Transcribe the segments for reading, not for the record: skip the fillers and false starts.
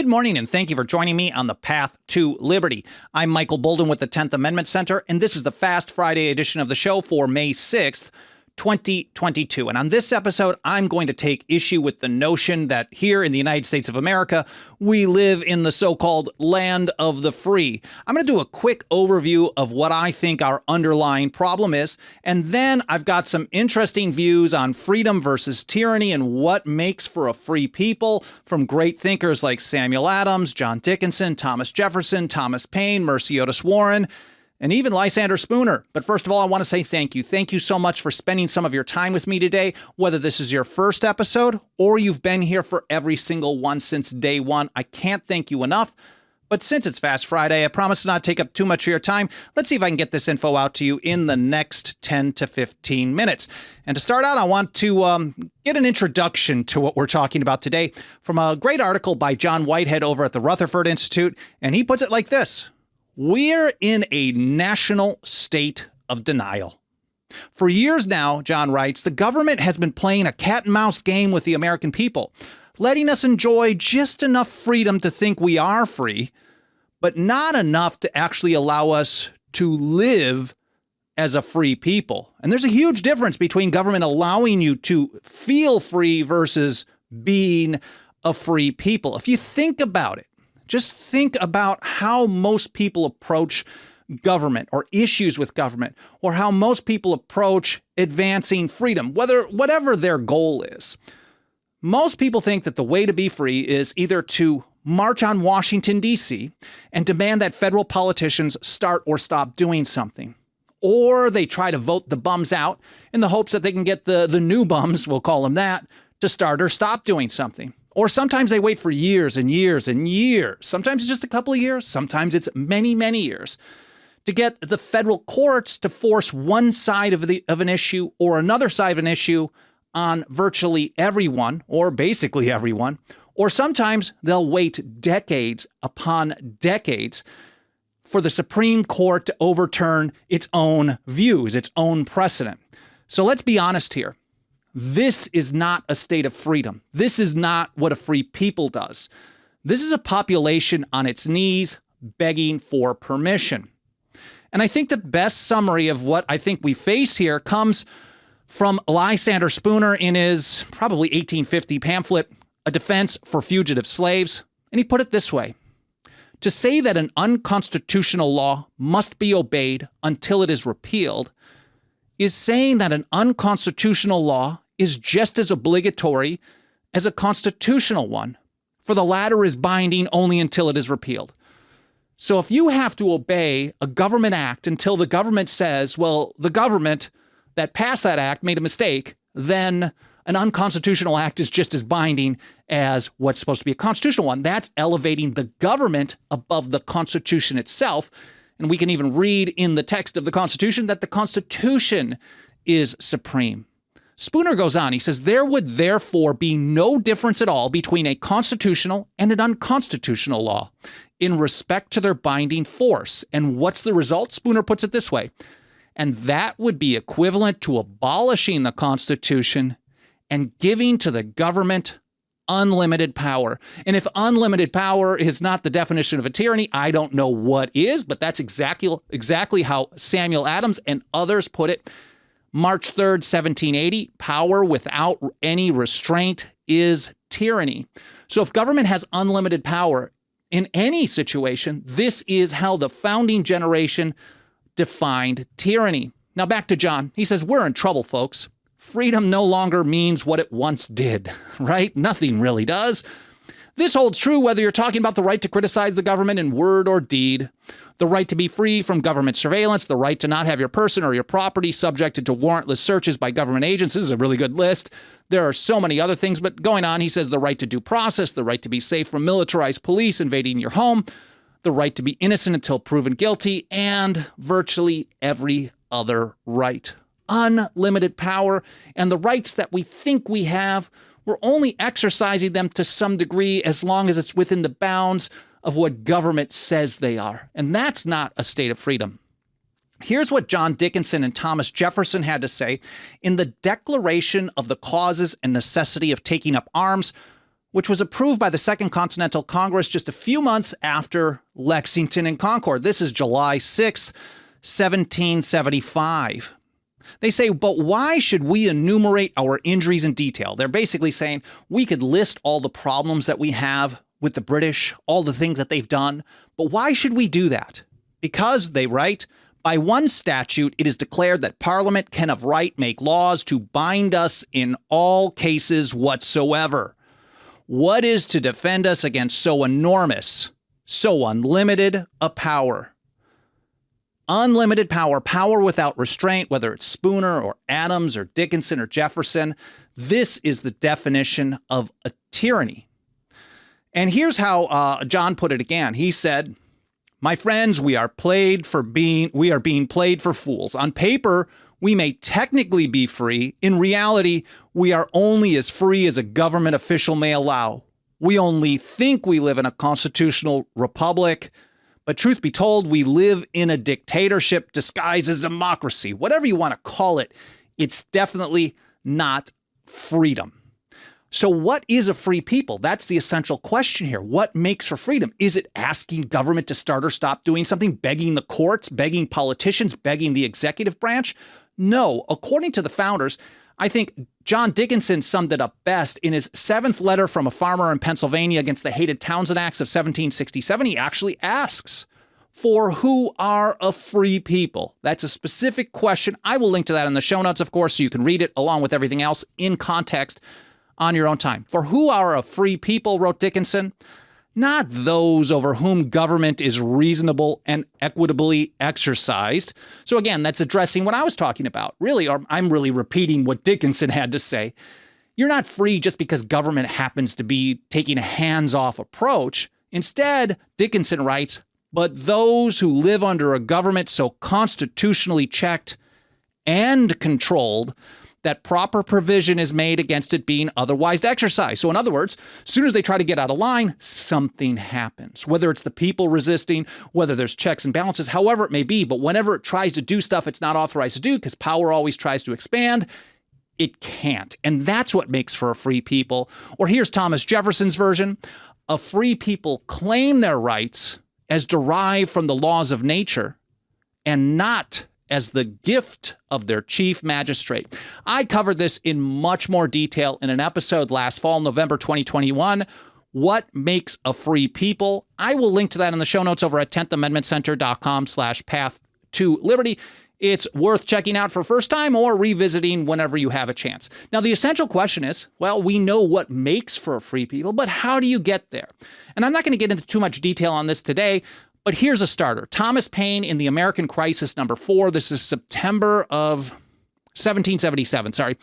Good morning, and thank you for joining me on the Path to Liberty. I'm Michael Bolden with the 10th Amendment Center, and this is the Fast Friday edition of the show for May 6th, 2022. And on this episode, I'm going to take issue with the notion that here in the United States of America, we live in the so-called land of the free. I'm going to do a quick overview of what I think our underlying problem is, and then I've got some interesting views on freedom versus tyranny and what makes for a free people from great thinkers like Samuel Adams, John Dickinson, Thomas Jefferson, Thomas Paine, Mercy Otis Warren, and even Lysander Spooner. But first of all, I want to say thank you. Thank you so much for spending some of your time with me today, whether this is your first episode or you've been here for every single one since day one. I can't thank you enough. But since it's Fast Friday, I promise to not take up too much of your time. Let's see if I can get this info out to you in the next 10 to 15 minutes. And to start out, I want to get an introduction to what we're talking about today from a great article by John Whitehead over at the Rutherford Institute. And he puts it like this: we're in a national state of denial. For years now, John writes, the government has been playing a cat and mouse game with the American people, letting us enjoy just enough freedom to think we are free, but not enough to actually allow us to live as a free people. And there's a huge difference between government allowing you to feel free versus being a free people. If you think about it, just think about how most people approach government or issues with government, or how most people approach advancing freedom, whatever their goal is. Most people think that the way to be free is either to march on Washington, D.C. and demand that federal politicians start or stop doing something. Or they try to vote the bums out in the hopes that they can get the new bums, we'll call them that, to start or stop doing something. Or sometimes they wait for years and years and years. Sometimes it's just a couple of years. Sometimes it's many, many years to get the federal courts to force one side of an issue or another side of an issue on virtually everyone, or basically everyone. Or sometimes they'll wait decades upon decades for the Supreme Court to overturn its own views, its own precedent. So let's be honest here. This is not a state of freedom. This is not what a free people does. This is a population on its knees begging for permission. And I think the best summary of what I think we face here comes from Lysander Spooner in his probably 1850 pamphlet, A Defense for Fugitive Slaves. And he put it this way: to say that an unconstitutional law must be obeyed until it is repealed is saying that an unconstitutional law is just as obligatory as a constitutional one, for the latter is binding only until it is repealed. So if you have to obey a government act until the government says, well, the government that passed that act made a mistake, then an unconstitutional act is just as binding as what's supposed to be a constitutional one. That's elevating the government above the Constitution itself. And we can even read in the text of the Constitution that the Constitution is supreme. Spooner goes on, he says, there would therefore be no difference at all between a constitutional and an unconstitutional law in respect to their binding force. And what's the result? Spooner puts it this way: and that would be equivalent to abolishing the Constitution and giving to the government unlimited power. And if unlimited power is not the definition of a tyranny, I don't know what is, but that's exactly how Samuel Adams and others put it. March 3rd, 1780, power without any restraint is tyranny. So if government has unlimited power in any situation, this is how the founding generation defined tyranny. Now back to John. He says, we're in trouble, folks. Freedom no longer means what it once did, right? Nothing really does. This holds true whether you're talking about the right to criticize the government in word or deed, the right to be free from government surveillance, the right to not have your person or your property subjected to warrantless searches by government agents. This is a really good list. There are so many other things, but going on, he says the right to due process, the right to be safe from militarized police invading your home, the right to be innocent until proven guilty, and virtually every other right. Unlimited power, and the rights that we think we have, we're only exercising them to some degree as long as it's within the bounds of what government says they are. And that's not a state of freedom. Here's what John Dickinson and Thomas Jefferson had to say in the Declaration of the Causes and Necessity of Taking Up Arms, which was approved by the Second Continental Congress just a few months after Lexington and Concord. This is July 6, 1775. They say, but why should we enumerate our injuries in detail? They're basically saying we could list all the problems that we have with the British, all the things that they've done, but why should we do that? Because, they write, by one statute it is declared that Parliament can of right make laws to bind us in all cases whatsoever. What is to defend us against so enormous, so unlimited a power? Unlimited power, power without restraint, whether it's Spooner or Adams or Dickinson or Jefferson. This is the definition of a tyranny. And here's how John put it again. He said, my friends, we are being played for fools. On paper, we may technically be free. In reality, we are only as free as a government official may allow. We only think we live in a constitutional republic, but truth be told, we live in a dictatorship disguised as democracy. Whatever you want to call it, it's definitely not freedom. So what is a free people? That's the essential question here. What makes for freedom? Is it asking government to start or stop doing something, begging the courts, begging politicians, begging the executive branch? No. According to the founders, I think John Dickinson summed it up best in his 7th letter from a farmer in Pennsylvania against the hated Townshend Acts of 1767. He actually asks, for who are a free people? That's a specific question. I will link to that in the show notes, of course, so you can read it along with everything else in context on your own time. For who are a free people, wrote Dickinson? Not those over whom government is reasonable and equitably exercised. So again, that's addressing what I was talking about. Really, or I'm really repeating what Dickinson had to say. You're not free just because government happens to be taking a hands-off approach. Instead, Dickinson writes, but those who live under a government so constitutionally checked and controlled that proper provision is made against it being otherwise exercised. So in other words, as soon as they try to get out of line, something happens. Whether it's the people resisting, whether there's checks and balances, however it may be, but whenever it tries to do stuff it's not authorized to do, because power always tries to expand, it can't. And that's what makes for a free people. Or here's Thomas Jefferson's version. A free people claim their rights as derived from the laws of nature and not as the gift of their chief magistrate. I covered this in much more detail in an episode last fall, November 2021, What Makes a Free People? I will link to that in the show notes over at 10thamendmentcenter.com/path-to-liberty. It's worth checking out for first time or revisiting whenever you have a chance. Now, the essential question is, well, we know what makes for a free people, but how do you get there? And I'm not going to get into too much detail on this today, but here's a starter. Thomas Paine in The American Crisis #4. This is September of 1777,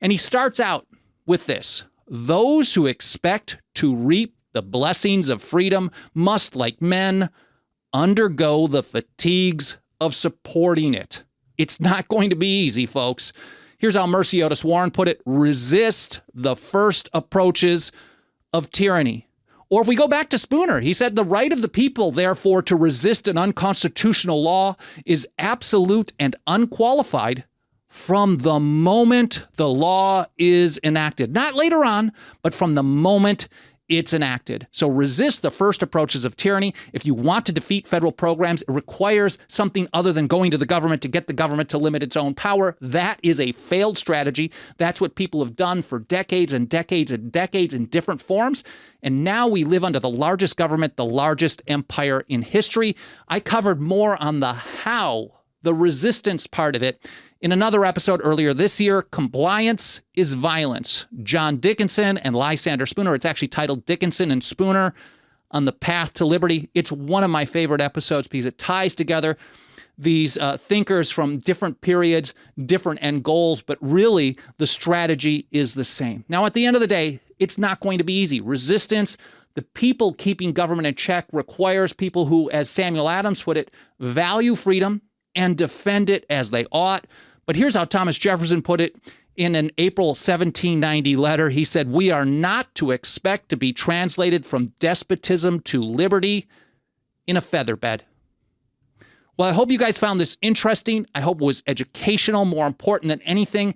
And he starts out with this. Those who expect to reap the blessings of freedom must, like men, undergo the fatigues of supporting it. It's not going to be easy, folks. Here's how Mercy Otis Warren put it. Resist the first approaches of tyranny. Or if we go back to Spooner, he said the right of the people, therefore, to resist an unconstitutional law is absolute and unqualified from the moment the law is enacted. Not later on, but from the moment it's enacted. So resist the first approaches of tyranny. If you want to defeat federal programs, it requires something other than going to the government to get the government to limit its own power. That is a failed strategy. That's what people have done for decades and decades and decades in different forms. And now we live under the largest government, the largest empire in history. I covered more on the how, the resistance part of it, in another episode earlier this year, Compliance is Violence. John Dickinson and Lysander Spooner. It's actually titled Dickinson and Spooner on the Path to Liberty. It's one of my favorite episodes because it ties together these thinkers from different periods, different end goals, but really the strategy is the same. Now, at the end of the day, it's not going to be easy. Resistance, the people keeping government in check, requires people who, as Samuel Adams put it, value freedom and defend it as they ought. But here's how Thomas Jefferson put it in an April 1790 letter. He said, we are not to expect to be translated from despotism to liberty in a feather bed. Well, I hope you guys found this interesting. I hope it was educational. More important than anything,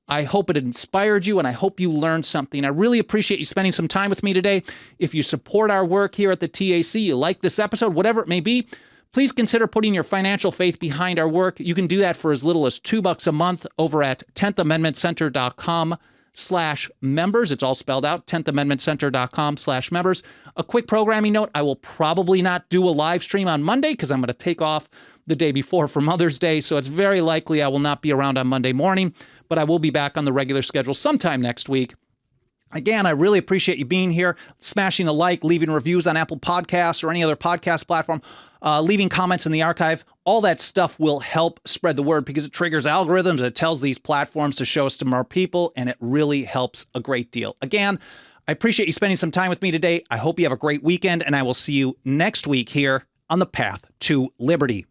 I hope it inspired you, and I hope you learned something. I really appreciate you spending some time with me today. If you support our work here at the TAC, you like this episode, whatever it may be, please consider putting your financial faith behind our work. You can do that for as little as $2 a month over at 10thamendmentcenter.com/members. It's all spelled out, 10thamendmentcenter.com/members. A quick programming note, I will probably not do a live stream on Monday because I'm going to take off the day before for Mother's Day, so it's very likely I will not be around on Monday morning, but I will be back on the regular schedule sometime next week. Again, I really appreciate you being here, smashing a like, leaving reviews on Apple Podcasts or any other podcast platform, leaving comments in the archive. All that stuff will help spread the word because it triggers algorithms. It tells these platforms to show us to more people, and it really helps a great deal. Again, I appreciate you spending some time with me today. I hope you have a great weekend, and I will see you next week here on the Path to Liberty.